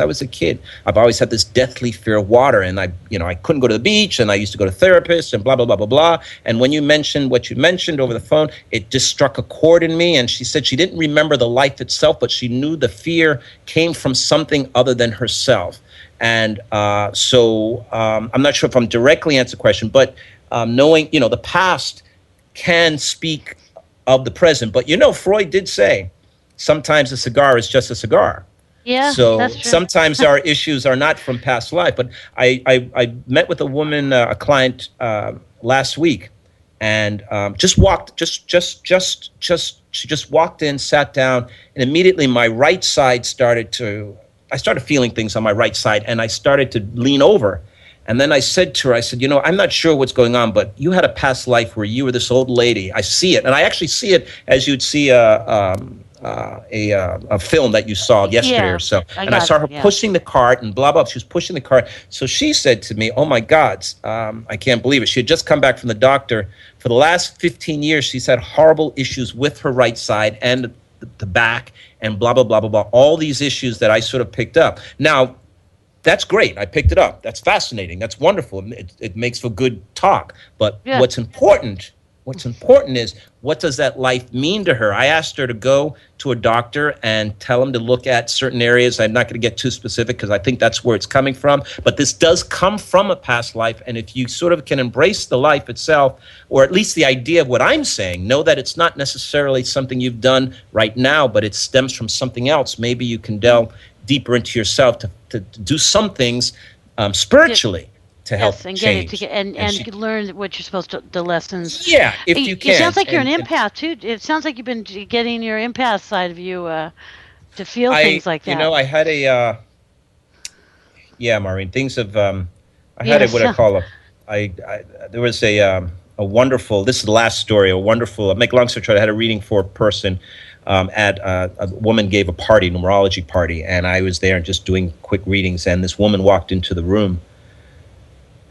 Speaker 2: was a kid, I've always had this deathly fear of water. And I couldn't go to the beach, and I used to go to therapists and blah, blah, blah, blah, blah. And when you mentioned what you mentioned over the phone, it just struck a chord in me." And she said she didn't remember the life itself, but she knew the fear came from something other than herself. And I'm not sure if I'm directly answering the question, but knowing, the past can speak of the present. But, Freud did say sometimes a cigar is just a cigar.
Speaker 1: Yeah,
Speaker 2: So
Speaker 1: that's true.
Speaker 2: sometimes our issues are not from past life. But I met with a woman, a client last week, and she just walked in, sat down, and immediately my right side I started feeling things on my right side, and I started to lean over. And then I said to her, I said, I'm not sure what's going on, but you had a past life where you were this old lady. I see it. And I actually see it as you'd see a film that you saw yesterday
Speaker 1: Yeah,
Speaker 2: or so.
Speaker 1: I
Speaker 2: And I
Speaker 1: got
Speaker 2: saw her
Speaker 1: it. Yeah.
Speaker 2: pushing the cart and blah, blah. She was pushing the cart. So she said to me, "Oh, my God, I can't believe it." She had just come back from the doctor. For the last 15 years, she's had horrible issues with her right side and the back and blah, blah, blah, blah, blah. All these issues that I sort of picked up. Now, that's great. I picked it up. That's fascinating. That's wonderful. It makes for good talk. But
Speaker 1: Yeah.
Speaker 2: what's important is, what does that life mean to her? I asked her to go to a doctor and tell him to look at certain areas. I'm not going to get too specific because I think that's where it's coming from. But this does come from a past life. And if you sort of can embrace the life itself, or at least the idea of what I'm saying, know that it's not necessarily something you've done right now, but it stems from something else. Maybe you can delve deeper into yourself to do some things spiritually to help
Speaker 1: Yes, and
Speaker 2: change.
Speaker 1: get it and
Speaker 2: She,
Speaker 1: you can learn what you're supposed to, the lessons.
Speaker 2: yeah, if you
Speaker 1: It
Speaker 2: can.
Speaker 1: sounds like you're an
Speaker 2: And
Speaker 1: empath too. It sounds like you've been getting your empath side of you to feel things like that.
Speaker 2: I had yeah, Maureen, things have, I had
Speaker 1: Yes.
Speaker 2: what I call there was a wonderful, this is the last story, a wonderful, make a long story short, I had a reading for a person at a woman gave a party, numerology party, and I was there just doing quick readings, and this woman walked into the room,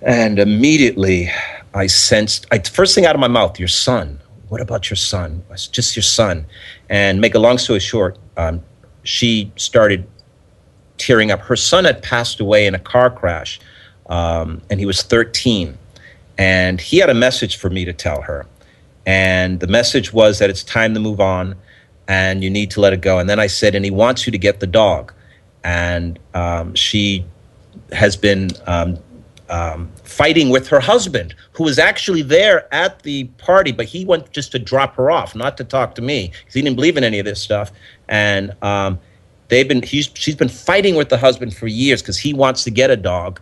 Speaker 2: and immediately I sensed, first thing out of my mouth, "Your son. What about your son?" It's just your son. And make a long story short, she started tearing up. Her son had passed away in a car crash, and he was 13. And he had a message for me to tell her. And the message was that it's time to move on, and you need to let it go. And then I said, and he wants you to get the dog. And she has been fighting with her husband, who was actually there at the party, but he went just to drop her off, not to talk to me, because he didn't believe in any of this stuff. And she's been fighting with the husband for years because he wants to get a dog,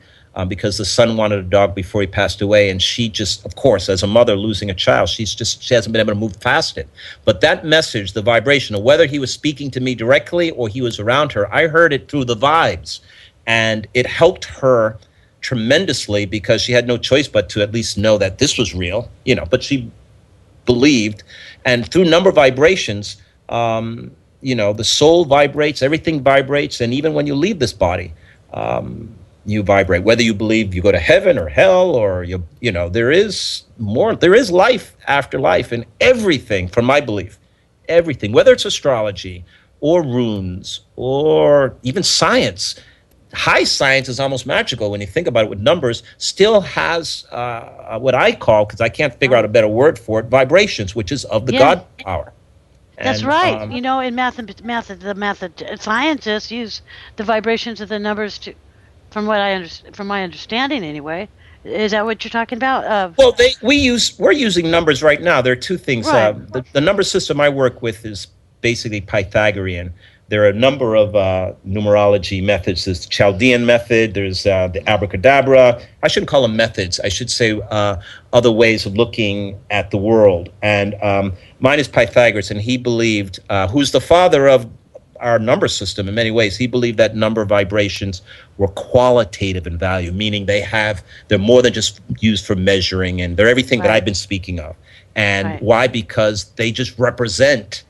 Speaker 2: because the son wanted a dog before he passed away. And she just, of course, as a mother losing a child, she hasn't been able to move past it. But that message, the vibration, of whether he was speaking to me directly or he was around her, I heard it through the vibes. And it helped her tremendously because she had no choice but to at least know that this was real, but she believed. And through number vibrations, the soul vibrates, everything vibrates. And even when you leave this body, you vibrate, whether you believe you go to heaven or hell, or there is more, there is life after life, and everything, from my belief, everything, whether it's astrology or runes or even science. High science is almost magical when you think about it with numbers, still has what I call, because I can't figure out a better word for it, vibrations, which is of the
Speaker 1: Yeah.
Speaker 2: God power.
Speaker 1: That's
Speaker 2: And
Speaker 1: right. In scientists use the vibrations of the numbers to, from my understanding anyway. Is that what you're talking about?
Speaker 2: well, we're using numbers right now. There are two things.
Speaker 1: Right.
Speaker 2: The number system I work with is basically Pythagorean, there are a number of numerology methods. There's the Chaldean method. There's the abracadabra. I shouldn't call them methods. I should say other ways of looking at the world. And mine is Pythagoras, and he believed, who's the father of our number system in many ways. He believed that number vibrations were qualitative in value, meaning they're more than just used for measuring, and they're everything that I've been speaking of. And why? Because they just represent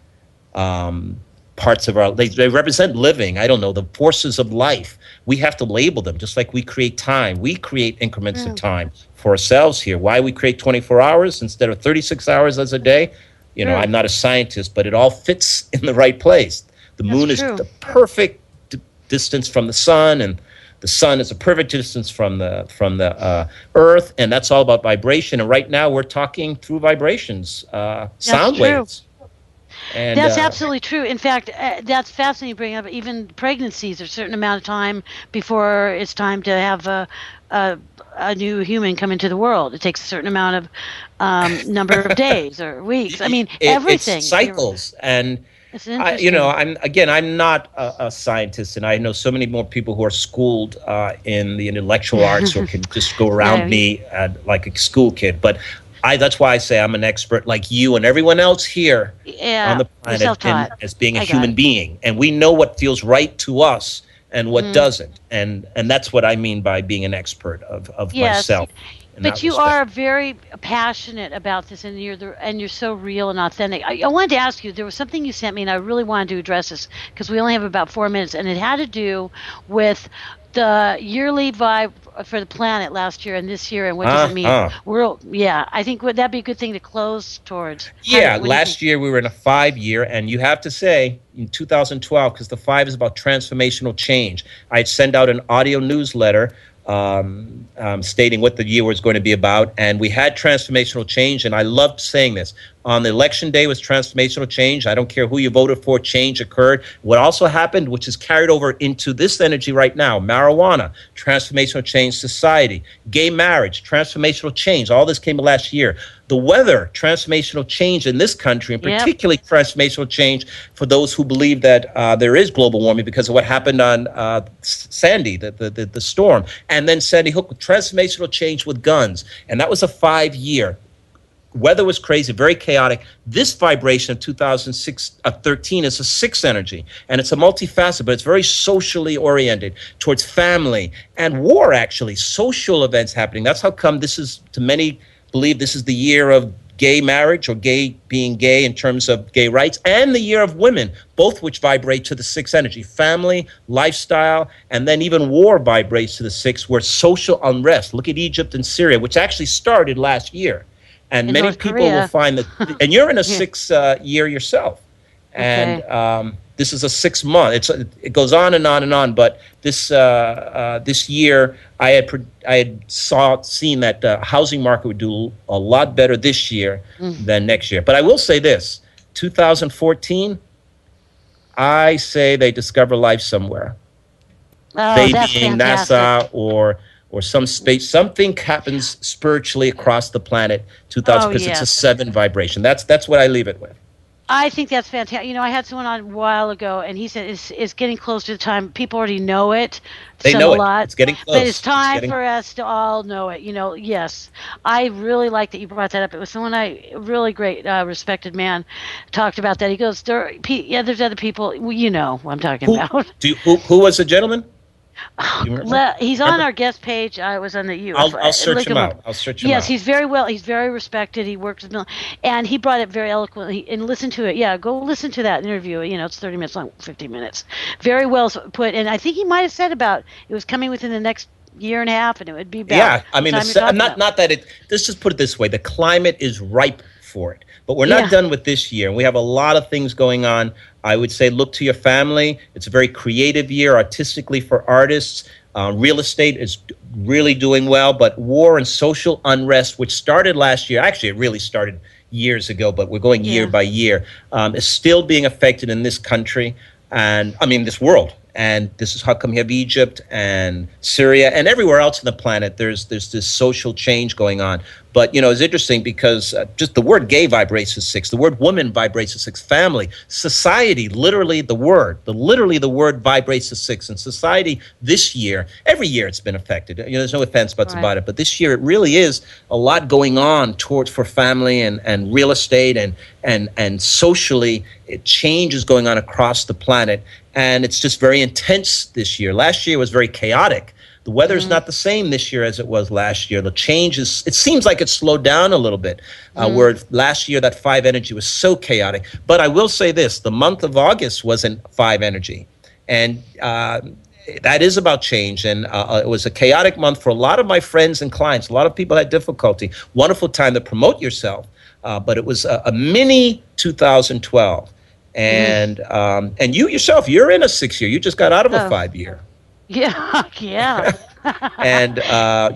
Speaker 2: parts of they represent living. I don't know, the forces of life. We have to label them, just like we create time. We create increments of time for ourselves here. Why we create 24 hours instead of 36 hours as a day? I'm not a scientist, but it all fits in the right place. The moon is the perfect distance from the sun, and the sun is a perfect distance from the earth, and that's all about vibration. And right now we're talking through vibrations, sound waves. And,
Speaker 1: that's absolutely true. In fact, that's fascinating you bring up. Even pregnancies, there's a certain amount of time before it's time to have a new human come into the world. It takes a certain amount of number of days or weeks. I mean, everything.
Speaker 2: It's cycles. And I'm not a scientist, and I know so many more people who are schooled in the intellectual arts or can just go around me like a school kid. But that's why I say I'm an expert like you and everyone else here on the planet as being a human being. And we know what feels right to us and what doesn't. And that's what I mean by being an expert of myself.
Speaker 1: But you are very passionate about this, and you're so real and authentic. I wanted to ask you, there was something you sent me, and I really wanted to address this because we only have about 4 minutes, and it had to do with the yearly vibe for the planet last year and this year, and what does it mean? I think would that be a good thing to close towards?
Speaker 2: Last year we were in a 5-year, and you have to say in 2012, because the 5 is about transformational change. I'd send out an audio newsletter stating what the year was going to be about, and we had transformational change, and I loved saying this. On the election day was transformational change. I don't care who you voted for, change occurred. What also happened, which is carried over into this energy right now, marijuana, transformational change, society, gay marriage, transformational change. All this came last year. The weather, transformational change in this country, and particularly transformational change for those who believe that there is global warming because of what happened on Sandy, the storm. And then Sandy Hook, transformational change with guns. And that was a 5-year. Weather was crazy, very chaotic. This vibration of 2013 is a 6 energy, and it's a multifaceted, but it's very socially oriented towards family and war, actually, social events happening. That's how come this is, to many believe this is the year of gay marriage or being gay in terms of gay rights, and the year of women, both which vibrate to the 6 energy, family, lifestyle, and then even war vibrates to the 6, where social unrest. Look at Egypt and Syria, which actually started last year. And many people will find that, and you're in a 6 year yourself, and this is a 6 month. It goes on and on and on. But this year, I had seen that the housing market would do a lot better this year than next year. But I will say this: 2014, I say they discover life somewhere. They being
Speaker 1: fantastic.
Speaker 2: NASA or some space, something happens spiritually across the planet, 2000, because it's a 7 vibration. That's what I leave it with.
Speaker 1: I think that's fantastic. I had someone on a while ago, and he said it's getting close to the time. People already know it.
Speaker 2: They know
Speaker 1: a lot,
Speaker 2: it. It's getting close.
Speaker 1: But it's time for us to all know it. Yes. I really like that you brought that up. It was someone really great, respected man, talked about that. He goes, there's other people. Well, you know what I'm talking about.
Speaker 2: Who was the gentleman?
Speaker 1: He's on our guest page. I was on the
Speaker 2: I'll search him out.
Speaker 1: Yes, he's very well. He's very respected. He works with, and he brought it very eloquently. And listen to it. Yeah, go listen to that interview. It's 30 minutes long, 15 minutes. Very well put. And I think he might have said about it was coming within the next year and a half, and it would be about.
Speaker 2: Yeah, I mean, not that it. Let's just put it this way: the climate is ripe for it. But we're not done with this year. We have a lot of things going on. I would say look to your family. It's a very creative year artistically for artists. Real estate is really doing well. But war and social unrest, which started last year, actually it really started years ago, but we're going year by year, is still being affected in this country and, this world. And this is how come you have Egypt and Syria and everywhere else on the planet. There's this social change going on. But, it's interesting because just the word gay vibrates at 6. The word woman vibrates at 6. Family, society, literally the word vibrates at 6. And society this year, every year it's been affected. There's no offense buts about it. But this year it really is a lot going on for family and real estate and socially. Change is going on across the planet. And it's just very intense this year. Last year was very chaotic. The weather is not the same this year as it was last year. The change it seems like it's slowed down a little bit, where last year that 5 energy was so chaotic. But I will say this, the month of August wasn't 5 energy. And that is about change. And it was a chaotic month for a lot of my friends and clients. A lot of people had difficulty. Wonderful time to promote yourself. But it was a mini 2012. And you yourself, you're in a 6 year. You just got out of a 5 year.
Speaker 1: Yeah.
Speaker 2: And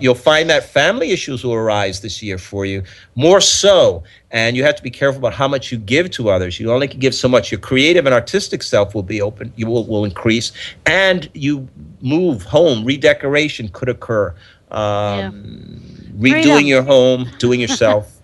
Speaker 2: you'll find that family issues will arise this year for you, more so. And you have to be careful about how much you give to others. You only can give so much. Your creative and artistic self will be open. You will increase. And you move home. Redecoration could occur. Redoing your home, doing yourself.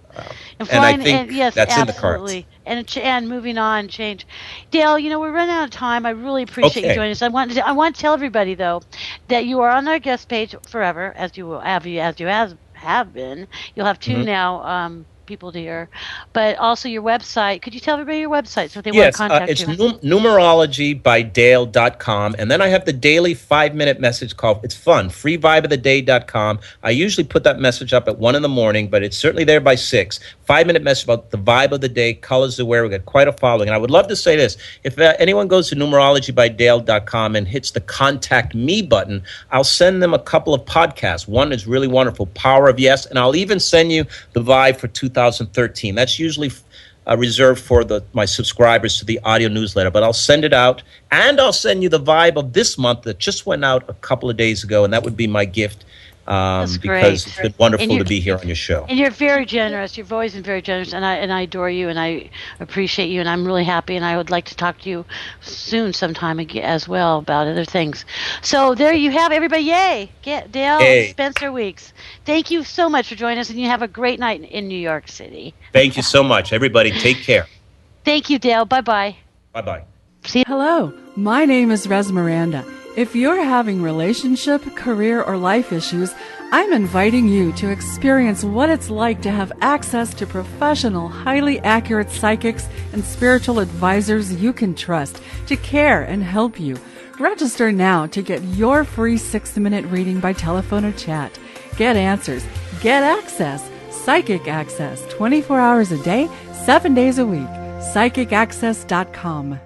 Speaker 2: And I think that's in the cards.
Speaker 1: And moving on, change. Dale, we're running out of time. I really appreciate you joining us. I want to tell everybody though that you are on our guest page forever, as you have been. You'll have 2 now. People to hear, but also your website. Could you tell everybody your website so if they want to contact you?
Speaker 2: It's numerologybydale.com, and then I have the daily 5-minute message called, it's fun, freevibeoftheday.com. I usually put that message up at 1 a.m, but it's certainly there by 6. 5-minute message about the vibe of the day, colors of wear. We got quite a following. And I would love to say this, if anyone goes to numerologybydale.com and hits the contact me button, I'll send them a couple of podcasts. One is really wonderful, Power of Yes, and I'll even send you the vibe for 2013. That's usually reserved for my subscribers to the audio newsletter, but I'll send it out, and I'll send you the vibe of this month that just went out a couple of days ago, and that would be my gift. Because it's been wonderful to be here on your show.
Speaker 1: And you're very generous. You've always been very generous, and I adore you, and I appreciate you, and I'm really happy, and I would like to talk to you sometime as well about other things. So there you have everybody. Yay! Dale Spencer Weeks. Thank you so much for joining us, and you have a great night in New York City.
Speaker 2: Thank you so much, everybody. Take care.
Speaker 1: Thank you, Dale. Bye-bye.
Speaker 2: Bye-bye.
Speaker 1: See you.
Speaker 5: Hello, my name is Rez Miranda. If you're having relationship, career, or life issues, I'm inviting you to experience what it's like to have access to professional, highly accurate psychics and spiritual advisors you can trust to care and help you. Register now to get your free 6-minute reading by telephone or chat. Get answers, get access, psychic access, 24 hours a day, 7 days a week. PsychicAccess.com.